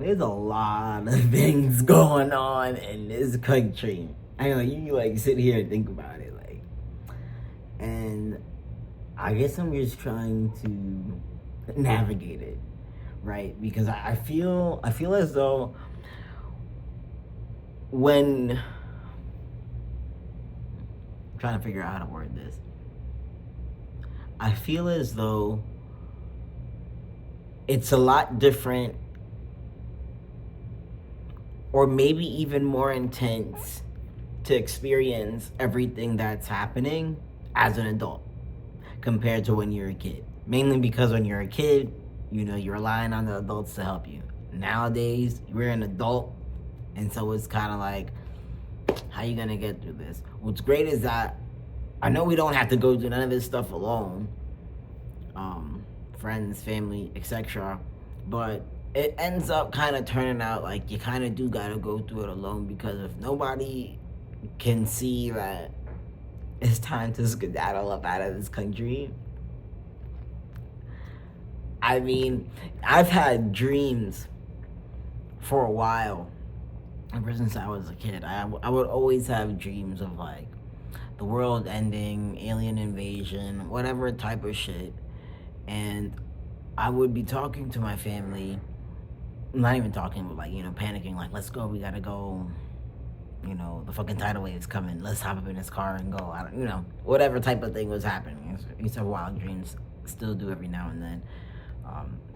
there's a lot of things going on in this country. I know you like sit here and think about it, like, and I guess I'm just trying to navigate it, right? Because I feel as though when I'm trying to figure out how to word this, I feel as though it's a lot different, or maybe even more intense, to experience everything that's happening as an adult compared to when you're a kid. Mainly because when you're a kid, you're relying on the adults to help you. Nowadays, you're an adult, and so it's kind of like, how you gonna get through this? What's great is that I know we don't have to go through none of this stuff alone. Friends, family, etc. But it ends up kind of turning out like you kind of do gotta go through it alone, because if nobody can see that it's time to skedaddle up out of this country. I mean, I've had dreams for a while, ever since I was a kid. I would always have dreams of like the world ending, alien invasion, whatever type of shit. And I would be talking to my family, not even talking, but like, panicking, like, let's go, we gotta go. The fucking tidal wave's coming. Let's hop up in this car and go. Whatever type of thing was happening. These are wild dreams. Still do every now and then.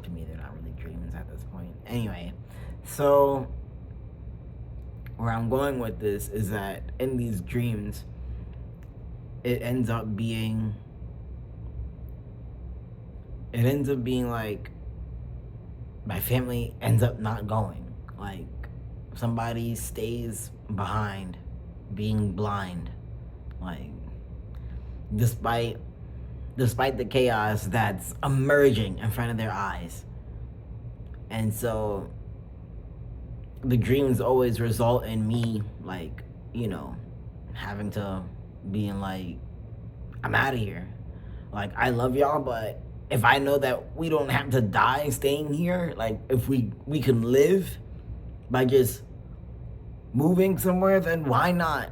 To me, they're not really dreams at this point. Anyway, so where I'm going with this is that in these dreams, it ends up being like my family ends up not going. Like somebody stays behind, being blind, like despite the chaos that's emerging in front of their eyes. And so the dreams always result in me, like, having to being like, I'm out of here. Like, I love y'all, but if I know that we don't have to die staying here, like if we can live by just moving somewhere, then why not?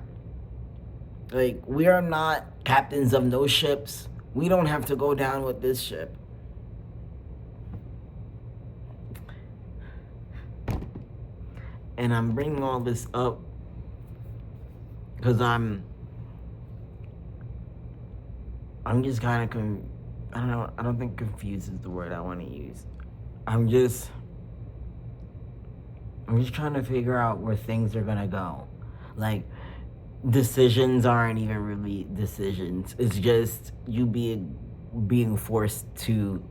Like, we are not captains of no ships. We don't have to go down with this ship. And I'm bringing all this up because I'm just kind of I don't think confused is the word I want to use. I'm just trying to figure out where things are gonna go. Like, decisions aren't even really decisions. It's just you being forced to,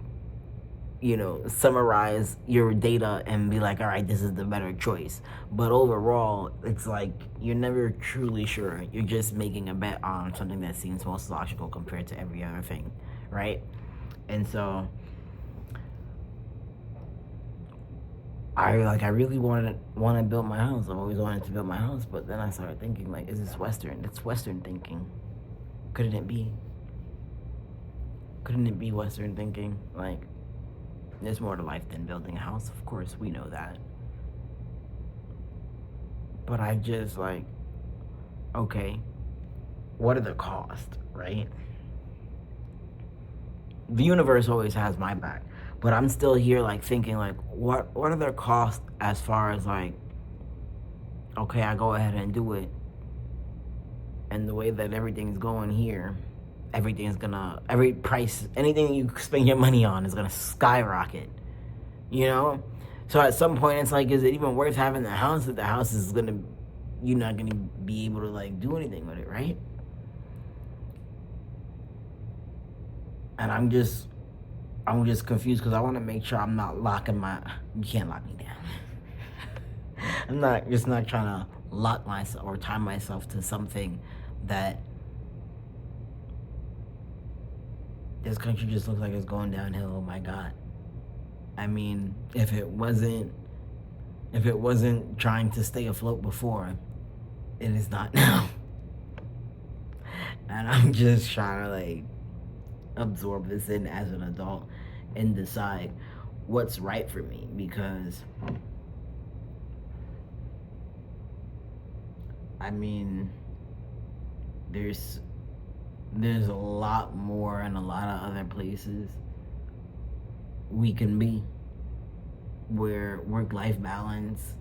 summarize your data and be like, all right, this is the better choice. But overall, it's like you're never truly sure. You're just making a bet on something that seems most logical compared to every other thing, right? And so I really want to build my house. I've always wanted to build my house, but then I started thinking, like, is this Western? It's Western thinking. Couldn't it be? Couldn't it be Western thinking? Like, there's more to life than building a house. Of course, we know that. But I just like, okay, what are the costs, right? The universe always has my back. But I'm still here, like, thinking, like, what are their costs as far as, like, okay, I go ahead and do it. And the way that everything's going here, every price, anything you spend your money on is gonna skyrocket, So at some point, it's like, is it even worth having the house if the house is you're not gonna be able to, like, do anything with it, right? And I'm just confused because I want to make sure I'm not you can't lock me down. I'm not trying to lock myself or tie myself to something that this country just looks like it's going downhill. Oh my God. I mean, if it wasn't trying to stay afloat before, it is not now. And I'm just trying to, like, absorb this in as an adult and decide what's right for me, because I mean, there's there's a lot more and a lot of other places we can be where work-life balance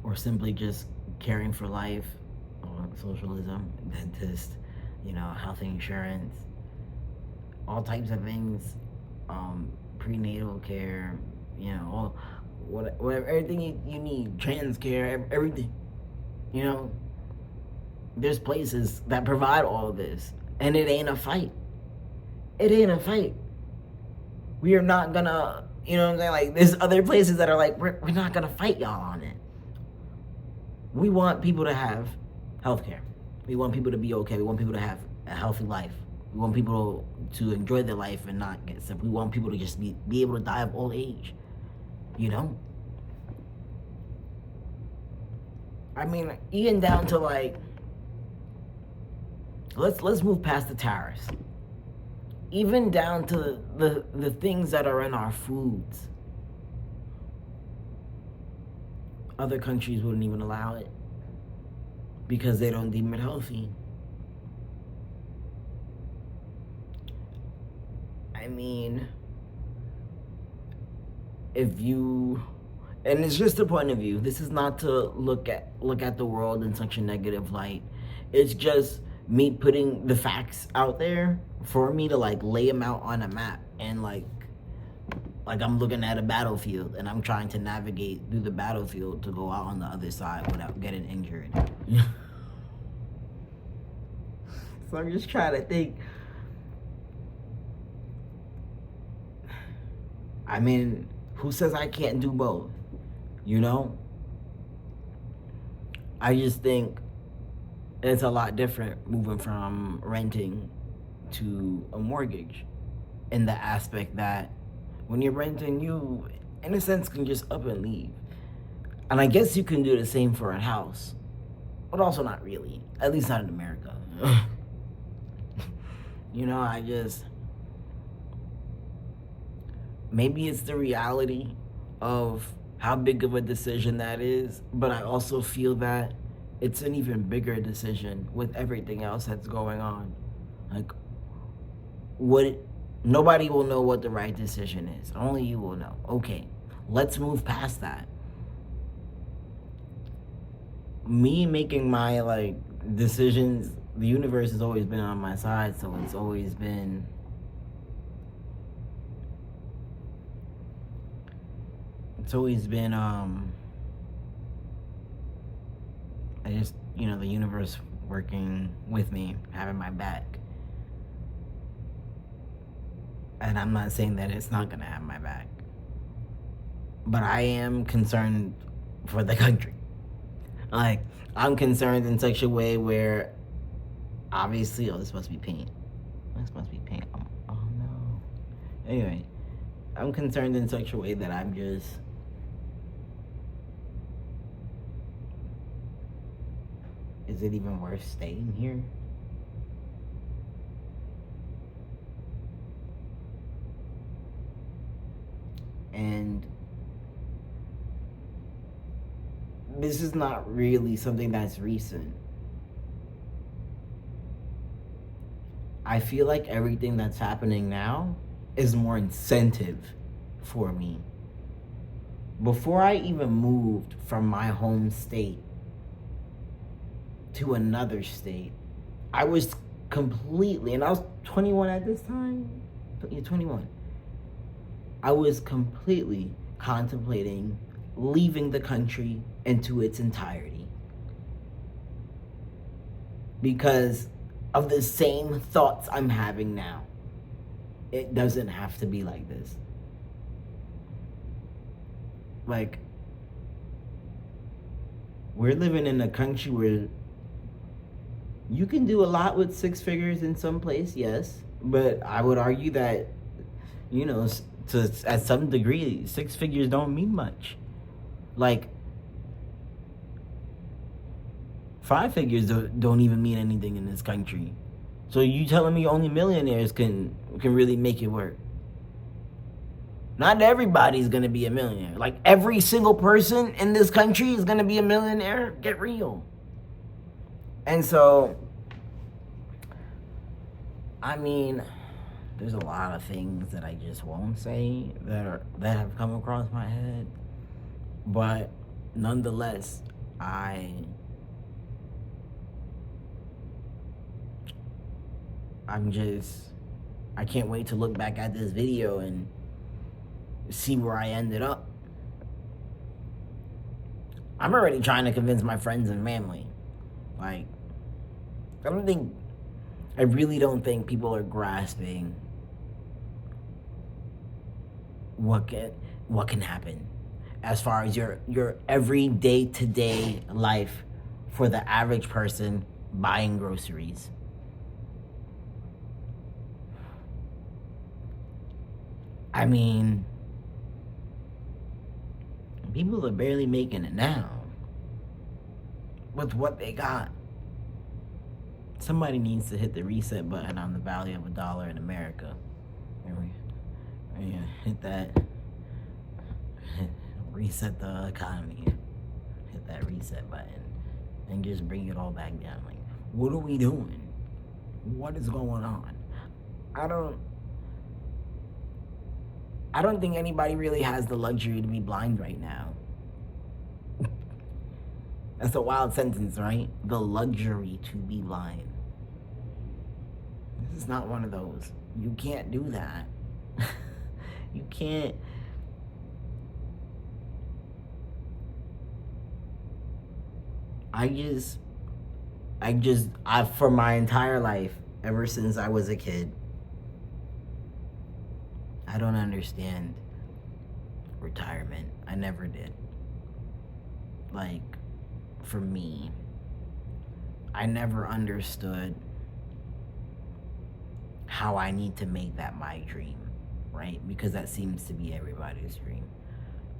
or simply just caring for life or socialism, dentist, health insurance, all types of things, prenatal care, all whatever, everything you need, trans care, everything, you know, there's places that provide all of this, and it ain't a fight. It ain't a fight. We are not gonna, you know what I'm saying? Like, there's other places that are like, we're not gonna fight y'all on it. We want people to have health care. We want people to be okay. We want people to have a healthy life. We want people to enjoy their life and not get sick. We want people to just be able to die of old age. I mean, even down to like, let's move past the tariffs. Even down to the things that are in our foods. Other countries wouldn't even allow it because they don't deem it healthy. I mean, and it's just a point of view. This is not to look at the world in such a negative light. It's just me putting the facts out there for me to like lay them out on a map, and like I'm looking at a battlefield and I'm trying to navigate through the battlefield to go out on the other side without getting injured. So I'm just trying to think. I mean, who says I can't do both? I just think it's a lot different moving from renting to a mortgage, in the aspect that when you're renting, you, in a sense, can just up and leave. And I guess you can do the same for a house, but also not really. At least not in America. Maybe it's the reality of how big of a decision that is, but I also feel that it's an even bigger decision with everything else that's going on. Like, nobody will know what the right decision is. Only you will know. Okay, let's move past that. Me making my like decisions, the universe has always been on my side, so it's always been I just, the universe working with me, having my back. And I'm not saying that it's not gonna have my back, but I am concerned for the country. Like, I'm concerned in such a way where, obviously, this must be paint. This must be paint. Oh no. Anyway, I'm concerned in such a way that I'm just, is it even worth staying here? And this is not really something that's recent. I feel like everything that's happening now is more incentive for me. Before I even moved from my home state to another state, I was completely, and I was 21 at this time. Yeah, 21. I was completely contemplating leaving the country into its entirety because of the same thoughts I'm having now. It doesn't have to be like this. Like, we're living in a country where you can do a lot with 6 figures in some place, yes, but I would argue that, at some degree, 6 figures don't mean much. Like, 5 figures don't even mean anything in this country. So you telling me only millionaires can really make it work? Not everybody's gonna be a millionaire. Like, every single person in this country is gonna be a millionaire. Get real. And so, I mean, there's a lot of things that I just won't say that have come across my head, but nonetheless, I can't wait to look back at this video and see where I ended up. I'm already trying to convince my friends and family. Like, I really don't think people are grasping what can happen as far as your everyday to day life for the average person buying groceries. I mean, people are barely making it now with what they got. Somebody needs to hit the reset button on the value of $1 in America. Hit that. Reset the economy. Hit that reset button and just bring it all back down. Like, what are we doing? What is going on? I don't think anybody really has the luxury to be blind right now. That's a wild sentence, right? The luxury to be blind. This is not one of those. You can't do that. You can't. For my entire life, ever since I was a kid, I don't understand retirement. I never did. Like, for me, I never understood how I need to make that my dream, right? Because that seems to be everybody's dream.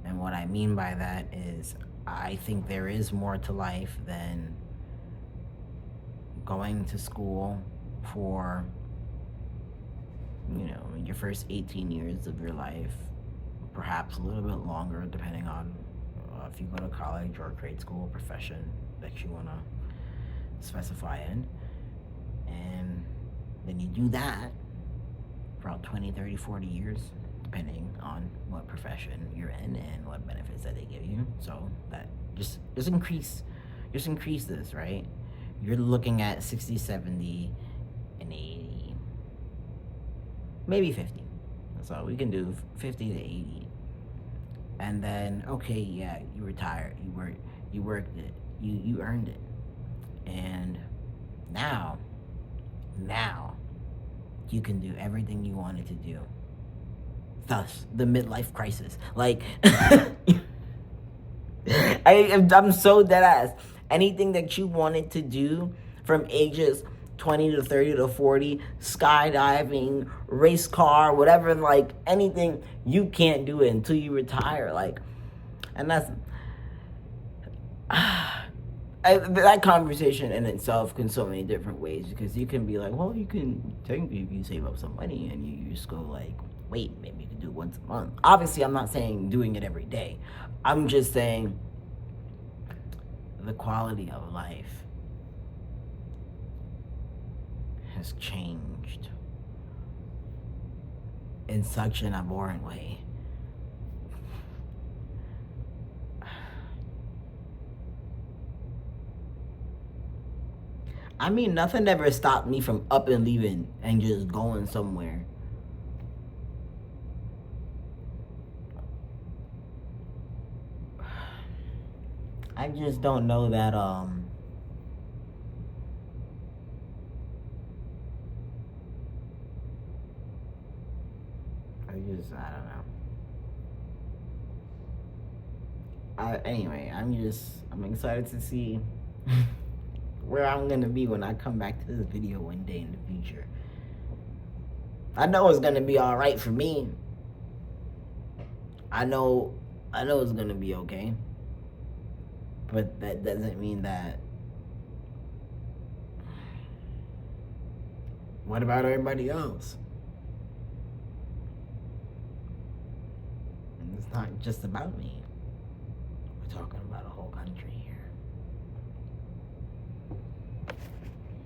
And what I mean by that is, I think there is more to life than going to school for, your first 18 years of your life, perhaps a little bit longer, depending on if you go to college or grade school, profession that you want to specify in. And then you do that for about 20, 30, 40 years, depending on what profession you're in and what benefits that they give you. So that just increase this, right? You're looking at 60, 70, and 80, maybe 50. So we can do 50 to 80. And then, okay, yeah, you retired, you worked it, you earned it. And now you can do everything you wanted to do. Thus, the midlife crisis. Like, I'm so dead ass. Anything that you wanted to do from ages 20 to 30 to 40, skydiving, race car, whatever, like anything, you can't do it until you retire. Like, and that's that conversation in itself can so many different ways, because you can be like, well, you can technically, if you save up some money and you just go like, wait, maybe you can do it once a month. Obviously, I'm not saying doing it every day. I'm just saying the quality of life has changed in such an abhorrent way. I mean, nothing ever stopped me from up and leaving and just going somewhere. I just don't know that, I don't know. Anyway, I'm excited to see where I'm gonna be when I come back to this video one day in the future. I know it's gonna be all right for me. I know it's gonna be okay. But that doesn't mean that. What about everybody else? It's not just about me. We're talking about a whole country here.